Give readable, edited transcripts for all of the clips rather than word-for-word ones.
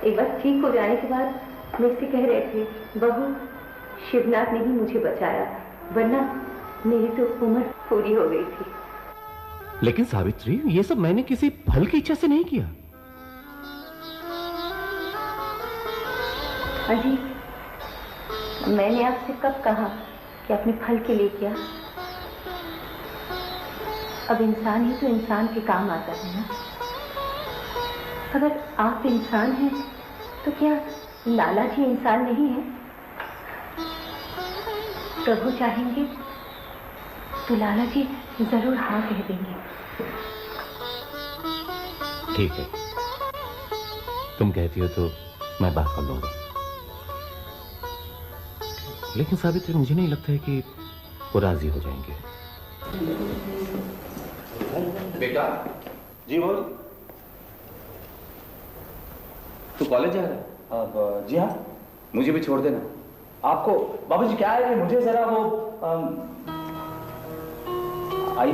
एक बार ठीक हो जाने के बाद मुझसे कह रहे थे, बहू शिवनाथ ने ही मुझे बचाया, वरना मेरी तो उम्र पूरी हो गई थी। लेकिन सावित्री, ये सब मैंने किसी फल की इच्छा से नहीं किया। अजी, मैंने आपसे कब कहा कि अपने फल के लिए किया? अब इंसान ही तो इंसान के काम आता है ना। अगर आप इंसान हैं तो क्या लाला जी इंसान नहीं है? प्रभु चाहेंगे तो लाला जी जरूर हाँ कह देंगे। ठीक है, तुम कहती हो तो मैं बात कर लूंगा। लेकिन सावित्री, मुझे नहीं लगता है कि वो राजी हो जाएंगे। बेटा। जी बोल। तू कॉलेज जा रहा है? अब जी हाँ। मुझे भी छोड़ देना। आपको बाबूजी क्या है कि मुझे जरा वो आई।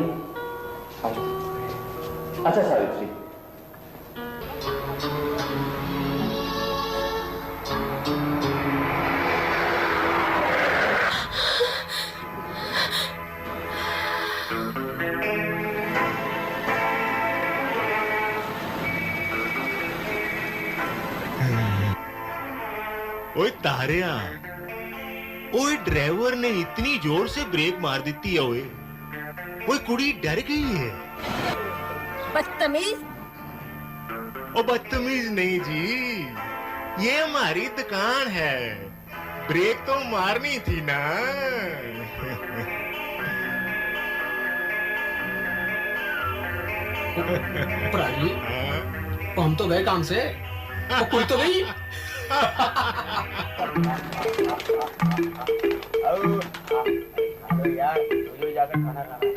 अच्छा सावित्री, ओए तारिया, ओए ड्राइवर ने इतनी जोर से ब्रेक मार दी है। ओए ओए कुड़ी डर गई है। बदतमीज। ओ बदतमीज नहीं जी, ये हमारी दुकान है, ब्रेक तो मारनी थी ना। प्राजी, हम तो गए काम से, तो कोई तो नहीं। यार मुझे जाकर खाना खाना।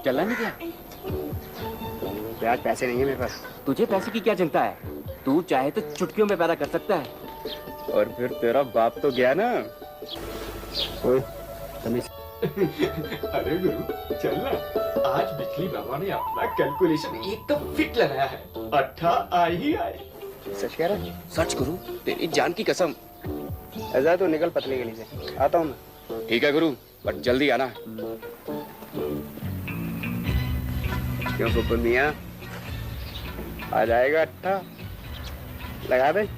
चलना नहीं क्या? आज पैसे नहीं है मेरे पास। तुझे पैसे की क्या चिंता है? तू चाहे तो चुटकियों में पैदा कर सकता है। और फिर तेरा बाप तो गया ना। अरे गुरु चलना, आज बिजली बाबा ने अपना कैलकुलेशन एकदम फिट लगाया है। 8 आ ही आए। सच कह रहा है? सच गुरु, तेरी जान की कसम। ऐसा तो निकल पतली गली से, आता हूँ मैं। ठीक है गुरु, बट जल्दी आना। क्यों पुप्पू मियां, आ जाएगा 8 लगा दे।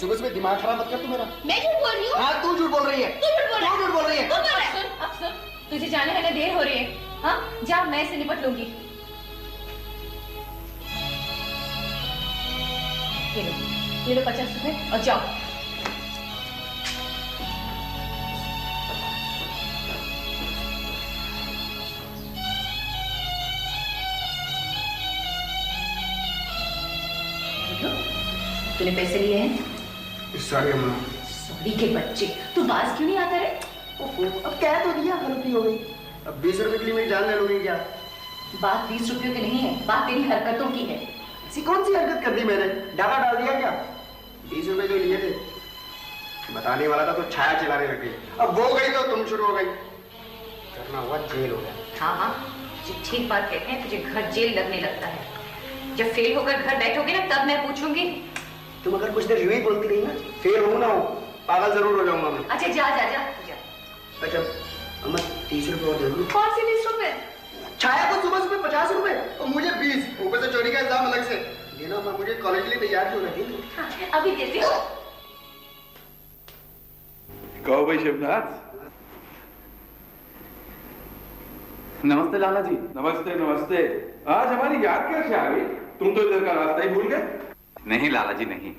सुबह सुबह दिमाग खराब मत कर तू मेरा। मैं झूठ बोल रही हूँ? हाँ तू झूठ बोल रही है। तू झूठ बोल रहा है। तू झूठ बोल रही है। अब सुन, तुझे जाने है ना, देर हो रही है। हाँ जा, मैं इसे निपट लूंगी। ये लो 50 रुपए और जाओ। तूने पैसे लिए हैं? सॉरी अम्मा। सॉरी के बच्चे, तू बाज क्यों नहीं आता रे? अब कह तो दिया, गलती हो गई। अब 20 रुपए के लिए मेरी जान ले लूंगी क्या? बात 20 रुपयों की नहीं है, बात तेरी हरकतों की है। ऐसी कौन सी हरकत कर दी मैंने? डाका डाल दिया क्या? 20 रुपए जो लिए थे बताने वाला था तो छाया चलाने लग गई। अब वो गई तो तुम शुरू हो गई। करना हुआ जेल हो गया। हाँ हाँ, जो ठीक बात कहते हैं, तुझे घर जेल लगने लगता है। जब फेल होकर घर बैठोगे ना, तब मैं पूछूंगी। तुम अगर कुछ देर यूं ही बोलती रही ना, फेल हो ना हो, पागल जरूर हो जाऊंगा मैं। अच्छा जा जा जा, जा। अच्छा अम्मा 30 रुपए और दे दो। कौन से 20 रुपए? छाया को सुबह सुबह 50 रुपए और मुझे 20, ऊपर से चोरी का इल्जाम अलग से। ये ना मैं मुझे कॉलेज के लिए तैयार क्यों रखी? हाँ, अभी देती हूँ। कहो भाई शिवनाथ। नमस्ते लाला जी। नमस्ते नमस्ते। आज हमारी याद कैसे आ गई? तुम तो इधर का रास्ता ही भूल गए। नहीं लाला जी नहीं,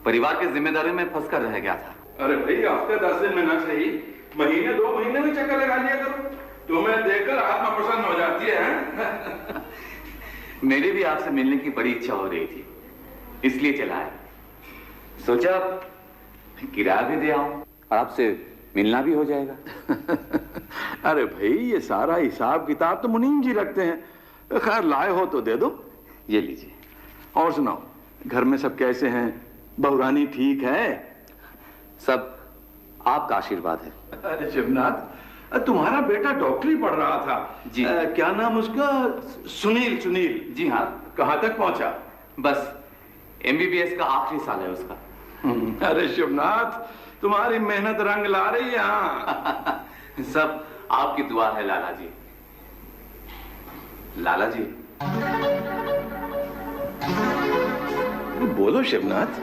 परिवार की जिम्मेदारी में फंस कर रह गया था। अरे भाई हफ्ते 10 दिन में ना सही, महीने 2 महीने में चक्कर लगा लिया करो। तुम्हें देखकर आत्मा प्रसन्न हो जाती है। मेरी भी आपसे मिलने की बड़ी इच्छा हो रही थी, इसलिए चला है। सोचा किराया भी दे आऊं और आपसे मिलना भी हो जाएगा। अरे भाई ये सारा हिसाब किताब तो मुनीम जी रखते हैं। खैर लाए हो तो दे दो। ये लीजिए। और सुनाओ, घर में सब कैसे हैं? बहुरानी ठीक है? सब आपका आशीर्वाद है। अरे शिवनाथ, तुम्हारा बेटा डॉक्टरी पढ़ रहा था जी। क्या नाम उसका? सुनील। सुनील जी हाँ। कहाँ तक पहुंचा? बस MBBS का आखिरी साल है उसका। अरे शिवनाथ, तुम्हारी मेहनत रंग ला रही है। हाँ। सब आपकी दुआ है लाला जी। लाला जी बोलो शिवनाथ,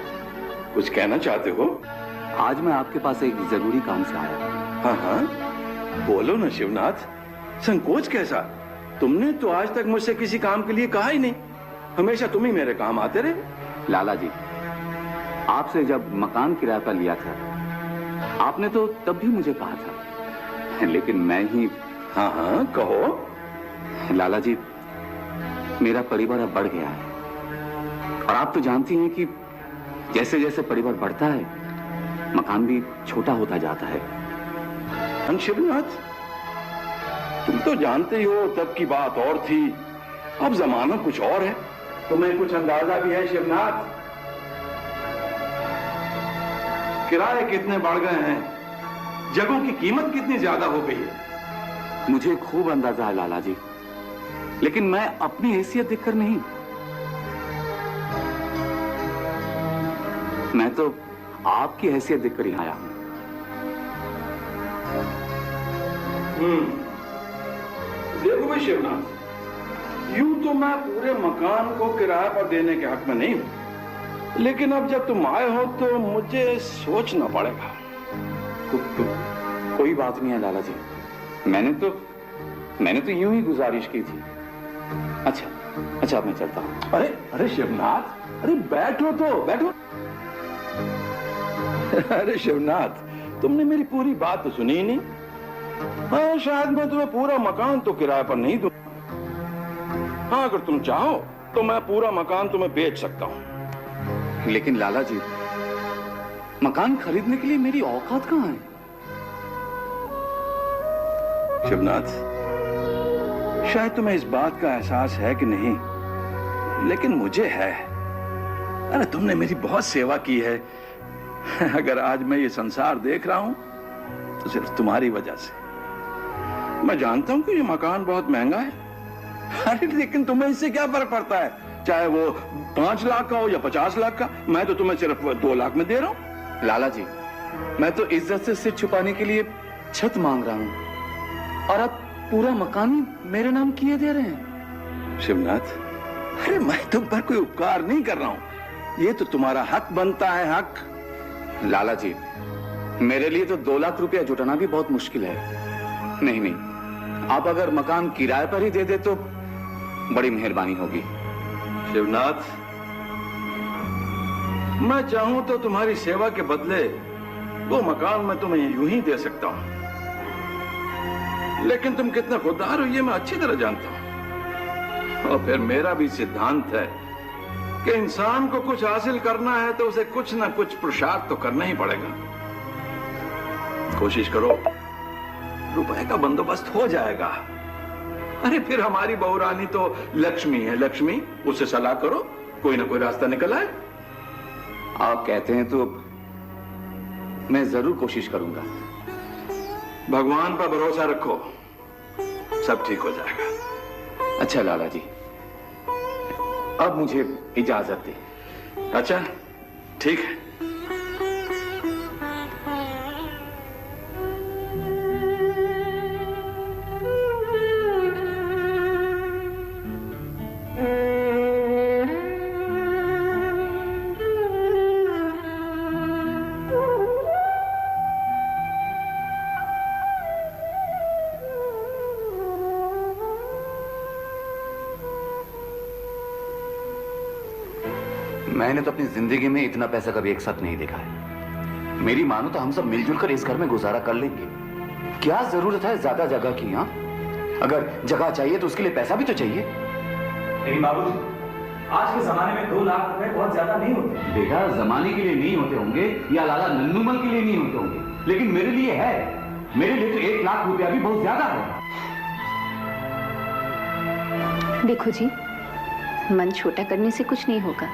कुछ कहना चाहते हो? आज मैं आपके पास एक जरूरी काम से आया हूं। हाँ हाँ बोलो ना शिवनाथ, संकोच कैसा? तुमने तो आज तक मुझसे किसी काम के लिए कहा ही नहीं। हमेशा तुम ही मेरे काम आते रहे। लाला जी, आपसे जब मकान किराए पर लिया था, आपने तो तब भी मुझे कहा था, लेकिन मैं ही। हाँ हाँ कहो। लाला जी, मेरा परिवार अब बढ़ गया है और आप तो जानती हैं कि जैसे जैसे परिवार बढ़ता है, मकान भी छोटा होता जाता है। शिवनाथ, तुम तो जानते ही हो तब की बात और थी, अब जमाना कुछ और है। तुम्हें कुछ अंदाजा भी है शिवनाथ? किराए कितने बढ़ गए हैं, जगहों की कीमत कितनी ज्यादा हो गई है। मुझे खूब अंदाजा है लाला जी, लेकिन मैं अपनी हैसियत देखकर नहीं, मैं तो आपकी हैसियत देखकर ही आया हूं। देखो भाई शिवनाथ, यूं तो मैं पूरे मकान को किराए पर देने के हक में नहीं हूं, लेकिन अब जब तुम आए हो तो मुझे सोचना पड़ेगा। कोई बात नहीं है लाला जी, मैंने तो यूं ही गुजारिश की थी। अच्छा मैं चलता हूं। अरे शिवनाथ, अरे बैठो तो बैठो। अरे शिवनाथ, तुमने मेरी पूरी बात तो सुनी ही नहीं। हाँ, शायद मैं तुम्हें पूरा मकान तो किराए पर नहीं दूं। हाँ, अगर तुम चाहो तो मैं पूरा मकान तुम्हें बेच सकता हूं। लेकिन लाला जी, मकान खरीदने के लिए मेरी औकात कहां है? शिवनाथ, शायद तुम्हें इस बात का एहसास है कि नहीं, लेकिन मुझे है। अरे तुमने मेरी बहुत सेवा की है। अगर आज मैं ये संसार देख रहा हूं तो सिर्फ तुम्हारी वजह से। मैं जानता हूं कि ये मकान बहुत महंगा है, अरे लेकिन तुम्हें इससे क्या फर्क पड़ता है? चाहे वो 5 लाख का हो या 50 लाख का, मैं तो तुम्हें सिर्फ 2 लाख में दे रहा हूं। लाला जी, मैं तो इज्जत से सिर छुपाने के लिए छत मांग रहा हूं और अब पूरा मकान ही मेरे नाम किए दे रहे हैं। शिवनाथ, अरे मैं तुम पर कोई उपकार नहीं कर रहा हूं, ये तो तुम्हारा हक बनता है। हक? लाला जी, मेरे लिए तो 2 लाख रुपया जुटाना भी बहुत मुश्किल है। नहीं, आप अगर मकान किराए पर ही दे दे तो बड़ी मेहरबानी होगी। शिवनाथ, मैं चाहूं तो तुम्हारी सेवा के बदले वो मकान मैं तुम्हें यूं ही दे सकता हूं, लेकिन तुम कितना खुददार हो ये मैं अच्छी तरह जानता हूं। और फिर मेरा भी सिद्धांत है कि इंसान को कुछ हासिल करना है तो उसे कुछ ना कुछ पुरुषार्थ तो करना ही पड़ेगा। कोशिश करो, रुपए का बंदोबस्त हो जाएगा। अरे फिर हमारी बहुरानी तो लक्ष्मी है, लक्ष्मी, उससे सलाह करो, कोई ना कोई रास्ता निकल आए। आप कहते हैं तो मैं जरूर कोशिश करूंगा। भगवान पर भरोसा रखो, सब ठीक हो जाएगा। अच्छा लाला जी, अब मुझे इजाजत दे। अच्छा ठीक है। मैंने तो अपनी जिंदगी में इतना पैसा कभी एक साथ नहीं देखा है। मेरी मानो तो हम सब मिलजुल कर इस घर में गुजारा कर लेंगे। क्या जरूरत है ज्यादा जगह की? हाँ, अगर जगह चाहिए तो उसके लिए पैसा भी तो चाहिए। लेकिन बाबूजी, आज के जमाने में 2 लाख रुपए बहुत ज्यादा नहीं होते। बेटा, जमाने के लिए नहीं होते होंगे या लाला नन्नूमल के लिए नहीं होते होंगे, लेकिन मेरे लिए है। मेरे लिए तो 1 लाख रुपया भी बहुत ज्यादा है। देखो जी, मन छोटा करने से कुछ नहीं होगा।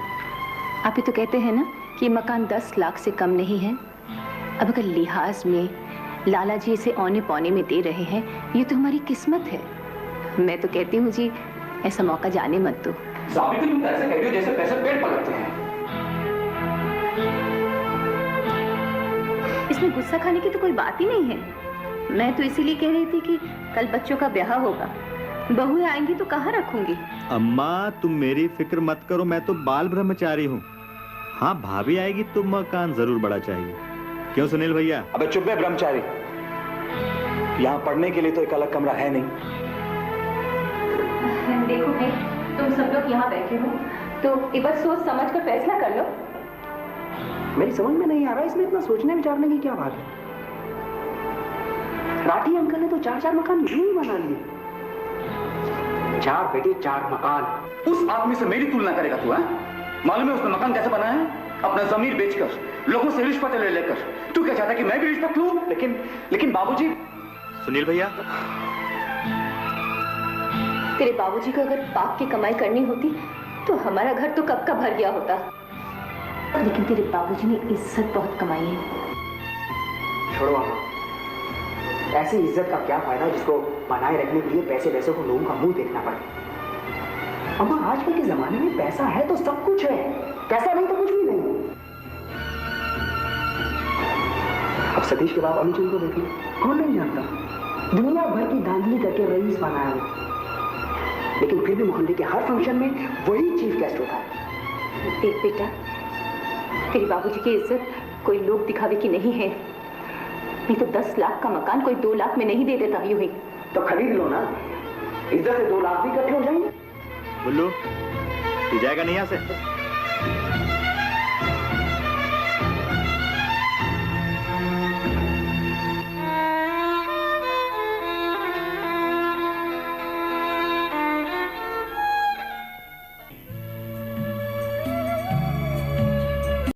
आप ही तो कहते हैं ना कि मकान 10 लाख से कम नहीं है। अब अगर लिहाज में लाला जी इसे औने पौने में दे रहे हैं, ये तो हमारी किस्मत है। मैं तो कहती हूँ जी, ऐसा मौका जाने मत दो। साबित्री, तुम ऐसे कह रही हो जैसे पैसे पेड़ पलटते हैं। इसमें गुस्सा खाने की तो कोई बात ही नहीं है। मैं तो इसीलिए कह रही थी कि कल बच्चों का ब्याह होगा, बहुएं आएंगी तो कहाँ रखूंगी। अम्मा, तुम मेरी फिक्र मत करो, मैं तो बाल ब्रह्मचारी हूँ। हाँ, भाभी आएगी तो मकान जरूर बड़ा चाहिए। क्यों सुनील भैया? अबे चुप है ब्रह्मचारी, यहाँ पढ़ने के लिए तो एक अलग कमरा है नहीं। देखो भाई, तुम सब लोग यहाँ बैठे हो तो एक बार सोच समझ कर फैसला कर लो। मेरी समझ में नहीं आ रहा इसमें इतना सोचने विचारने की क्या बात है। राठी अंकल ने तो 4-4 मकान यूं ही बना लिए। 4 बेटे 4 मकान। उस आदमी से मेरी तुलना करेगा तू? मालूम है उसने मकान कैसे बनाया है? अपना जमीन बेचकर, लोगों से रिश्वत ले लेकर। तू क्या चाहता है कि मैं भी रिश्वत लूं? लेकिन बाबूजी। सुनील भैया, तेरे बाबूजी को अगर पाप की कमाई करनी होती तो हमारा घर तो कब का भर गया होता। लेकिन तेरे बाबूजी ने इज्जत बहुत कमाई है। छोड़ो अम्मा, ऐसी इज्जत का क्या फायदा जिसको बनाए रखने के लिए पैसे को लोगों का मुंह देखना पड़े। अम्मा, आजकल के जमाने में पैसा है तो सब कुछ है, पैसा नहीं तो कुछ भी नहीं। अब सतीश के बाप अनुचंद को देख लो, कौन नहीं जानता, दुनिया भर की धांधली करके रईस बनाया है, लेकिन फिर भी मोहल्ले के हर फंक्शन में वही चीफ गेस्ट होता है। देख बेटा, तेरे बाबूजी की इज्जत कोई लोग दिखावे की नहीं है। नहीं तो 10 लाख का मकान कोई 2 लाख में नहीं दे देता यूं ही। तो खरीद लो ना, इज्जत से 2 लाख भी इकट्ठे हो जाएंगे। बुल्लू, तू जाएगा नहीं यहाँ से?